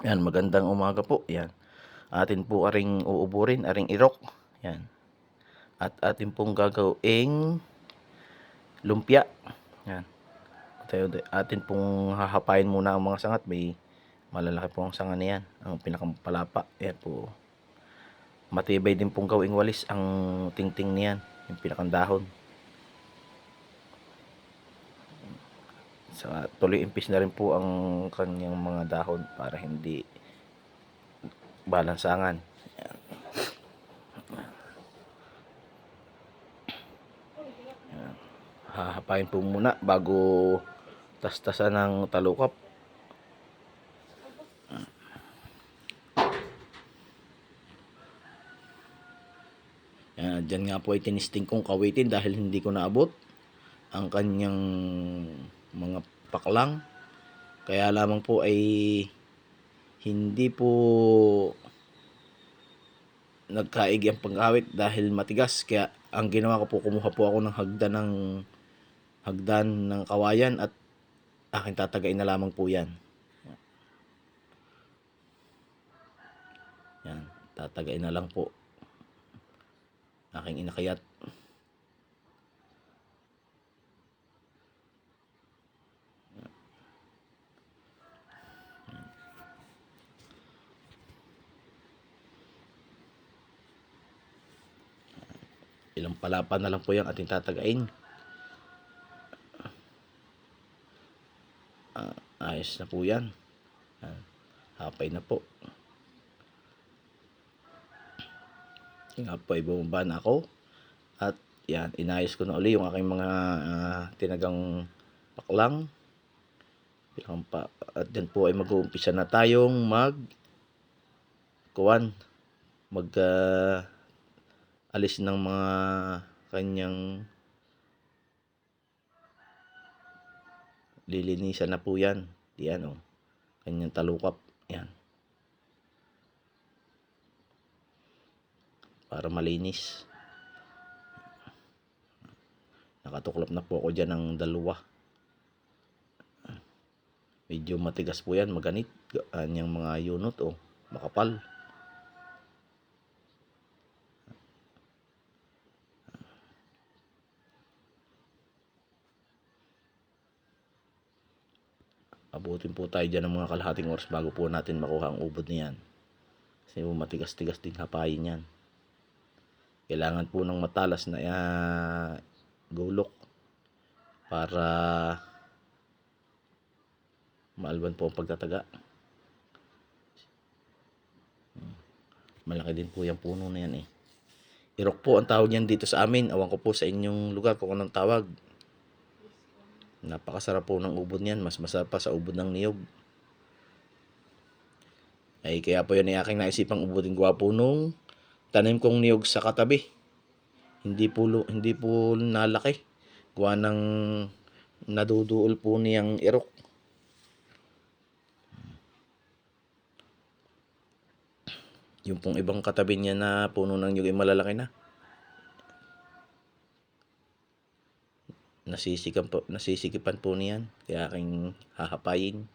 Yan, magandang umaga po. Yan. Atin po aring uuburin, aring irok. Yan. At atin pong gagawing lumpia. Yan. Atin pong hahapain muna ang mga sangat. May malalaki po ang sanga niyan. Ang pinakampalapa. Yan po. Matibay din pong gawing walis ang tingting niyan. Yung pinakandahon. Sa tuloy impis na rin po ang kanyang mga dahon para hindi balansangan. Hahapain po muna bago tastasan ng talukap. Diyan nga po ay tinisting kong kawitin dahil hindi ko naabot ang kanyang mga paklang. Kaya lamang po ay hindi po nagkaig ang pangkawit dahil matigas. Kaya ang ginawa ko po, kumuha po ako ng hagdan ng kawayan at aking tatagain na lamang po yan. Yan, tatagain na lang po. Aking inakayat. Ilang palapa na lang po yung ating tatagain. Ayos na po yan. Hapay na po. Nga po ay bumaba na ako. At yan, inayos ko na uli yung aking mga tinagang paklang. At yan po ay mag-uumpisa na tayong alis ng mga kanyang lilinisan na po yan. Yan o. Kanyang talukap. Yan. Para malinis. Nakatuklap na po ako dyan ng dalawa. Medyo matigas po yan. Maganit. Kanyang mga yunot o. Makapal. Abutin po tayo dyan ng mga kalahating oras bago po natin makuha ang ubod niyan. Kasi matigas-tigas din hapayin yan. Kailangan po ng matalas na gulok para maalban po ang pagtataga. Malaki din po yung puno na yan eh. Irok po ang tawag yan dito sa amin. Awan ko po sa inyong lugar kung anong tawag. Napakasarap po ng ubod niyan. Mas masarap pa sa ubod ng niyog. Ay kaya po yun ay aking naisipang ubudin gwapo nung tanim kong niyog sa katabi. Hindi po nalaki. Gawa ng naduduol po niyang irok. Yung pong ibang katabi niya na puno ng niyog ay malalaki na. Nasisikipan po niyan. Kaya aking hahapayin.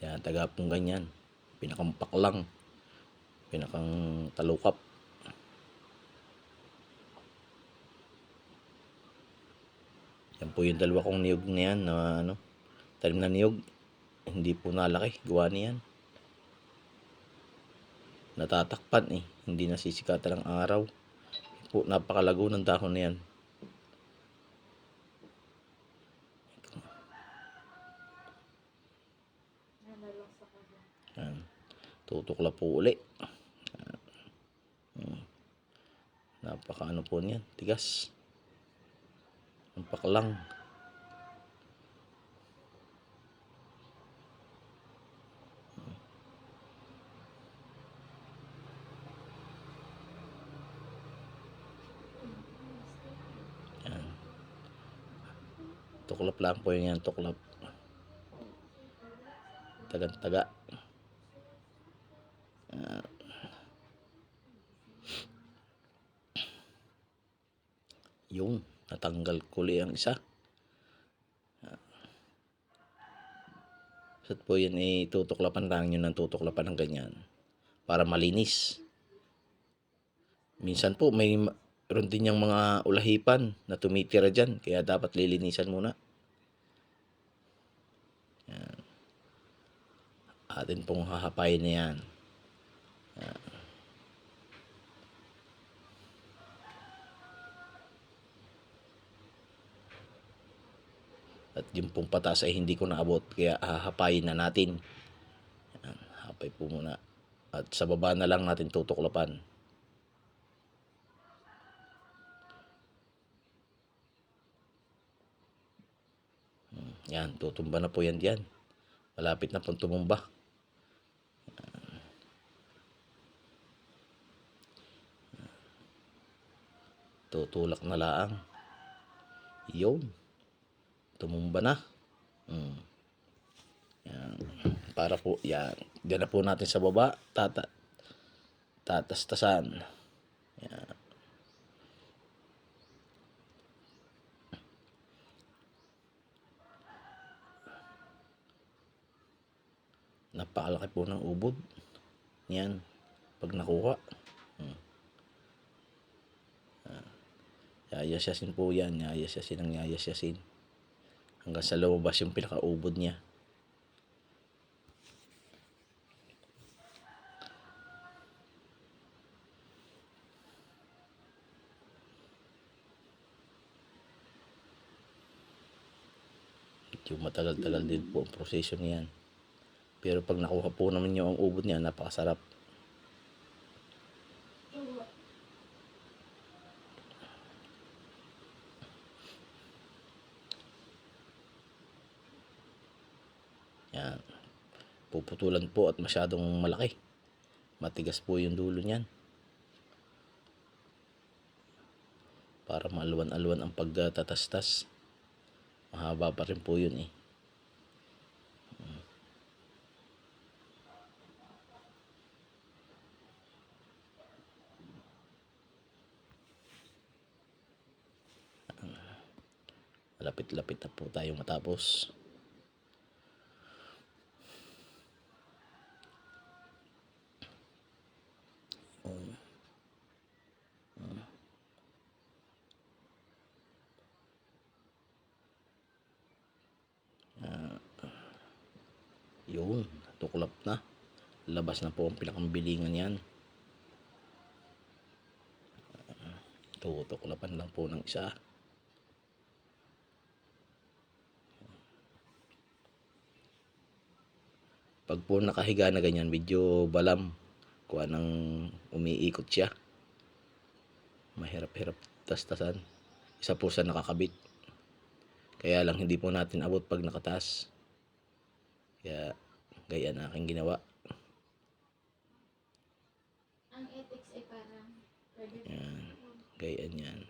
Yan, taga pong ganyan. Pinakang paklang. Pinakang talukap. Yan po yung dalawa kong niyog na yan na talim na niyog. Hindi po nalaki. Gawa niyan. Natatakpan eh. Hindi nasisikatan ng araw. Po, napakalago ng dahon na yan. Yan. Tutukla po uli. Napaka po niyan. Tigas. Ang paklang. Yan. Tuklap lang po yan. Tuklap. Taga-taga. Yung natanggal ko ang isa. So po yan ay tutuklapan lang yun ng tutuklapan ng ganyan para malinis. Minsan po may meron din yung mga ulahipan na tumitira dyan, kaya dapat lilinisan muna. Yan. Atin pong hahapayin na yan. Yan. At yung pong patas ay hindi ko naabot, kaya hahapayin na natin. Yan. Hapay po muna. At sa baba na lang natin tutuklapan. Yan, tutumba na po yan diyan. Malapit na pong tumumba. Tutulak na laang. Yun. Tumumba na. Yan. Para po, yan. Diyan na po natin sa baba. Tatastasan. Yan. Napakalaki po ng ubod. Yan. Pag nakuha. Yayasyasin po yan. Yayasyasin ang yayasyasin. Hanggang sa lumabas yung pinakaubod niya. Medyo matagal-tagal din po ang proseso niyan. Pero pag nakuha po naman nyo ang ubod niya, napakasarap. Yan. Puputulan po at masyadong malaki. Matigas po yung dulo niyan. Para maalwan-alwan ang pagtatastas. Mahaba pa rin po yun eh. Lapit-lapit na po tayo matapos. Yun, tuklap na. Labas na po ang pinakabilingan yan. Tutuklapan lang po ng isa. Pag po nakahiga na ganyan, medyo balam. Kuha nang umiikot siya. Mahirap-hirap tastasan. Isa po sa nakakabit. Kaya lang hindi po natin abot pag nakataas. Kaya gaya na aking ginawa. Ang ethics ay parang Yan. Gayaan yan.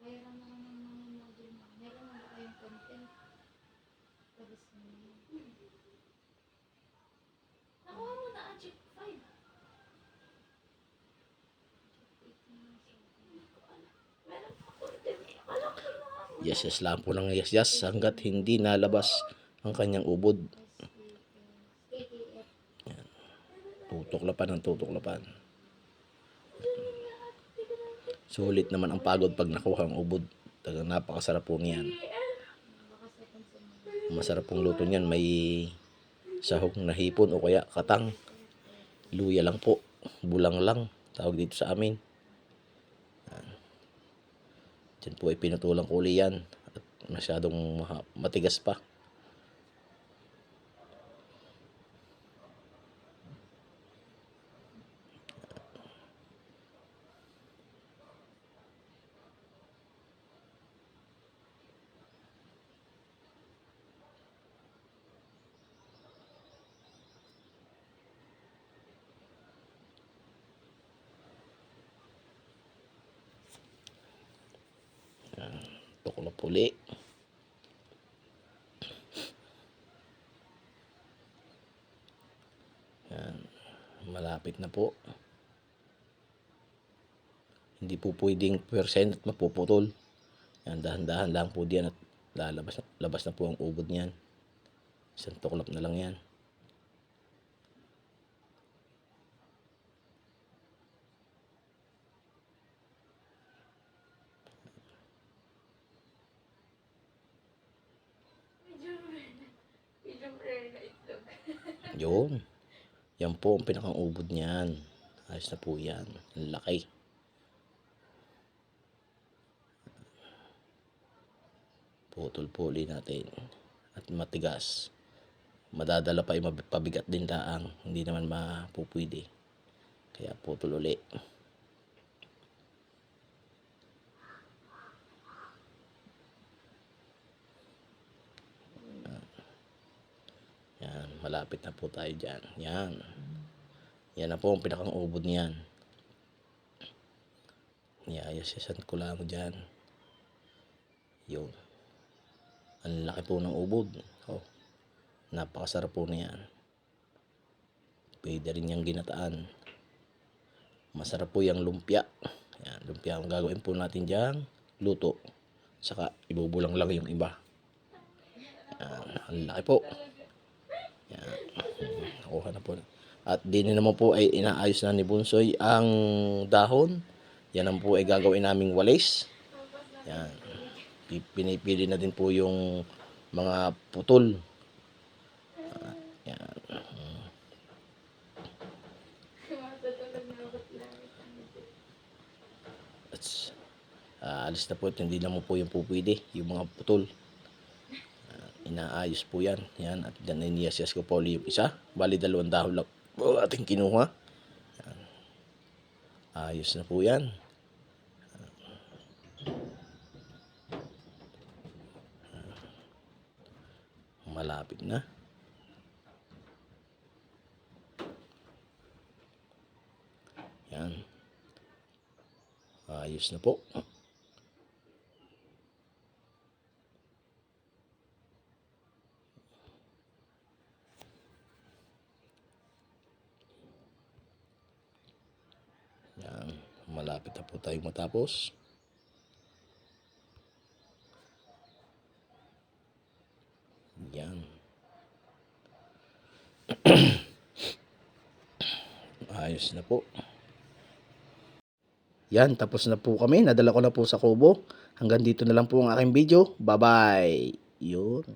kaya lang naman ng mga module mo. Meron na ba kayong content? Tapos nakuha mo na ang chip 5. Meron pa content eh. Akala ko kinuha mo. Yes lang po ng yes hanggat hindi nalabas ang kanyang ubod. KKF. Tutuklapan ng tutuklapan. Sulit naman ang pagod pag nakuha ang ubod. Talagang napakasarap po niyan. Baka second semester. Masarap pong luto niyan. May sahog na hipon o kaya katang. Luya lang po. Bulang lang. Tawag dito sa amin. Diyan po ay pinutulang ko uli yan. At masyadong matigas pa. Tuklap uli. malapit na po. Hindi po pwedeng percent at mapuputol. Yan, dahan-dahan lang po diyan at labas na po ang ubod niyan. Isang tuklap na lang yan. Medyo rare na itlog. Yun. Yan po ang pinakang ubod niyan. Ayos na po yan. Ang laki. Putol po ulit natin. At matigas. Madadala pa yung pabigat din daang. Hindi naman mapupwede. Kaya putol ulit. Yan. Malapit na po tayo dyan. Yan. Yan na po ang pinakang ubod niyan. Iayos-yasan ko lang dyan. Yun. Ang laki po ng ubod. Oh. Napakasarap po na yan. Pwede rin yung ginataan. Masarap po yung lumpia. Yan, lumpia ang gagawin po natin dyan. Luto. Saka ibubulang lang yung iba. Yan, ang laki po. Yan. Nakuha na po. At din naman po ay inaayos na ni Bunsoy ang dahon. Yan ang po ay gagawin naming walis. Yan. Pinipili na din po yung mga putol. Yan. Alis na po ito. Hindi naman po yung pupwede. Yung mga putol. Inaayos po yan. Yan. At yan, iniyas-yas ko po ulit yung isa. Bali 2 dahon lang po ating kinuha. Yan. Ayos na po yan. Malapit na. Yan. Ayos na po. Yan. Malapit na po tayong matapos. Yan. Ayos na po. Yan, tapos na po kami. Nadala ko na po sa kubo. Hanggang dito na lang po ang aking video. Bye-bye. Yun.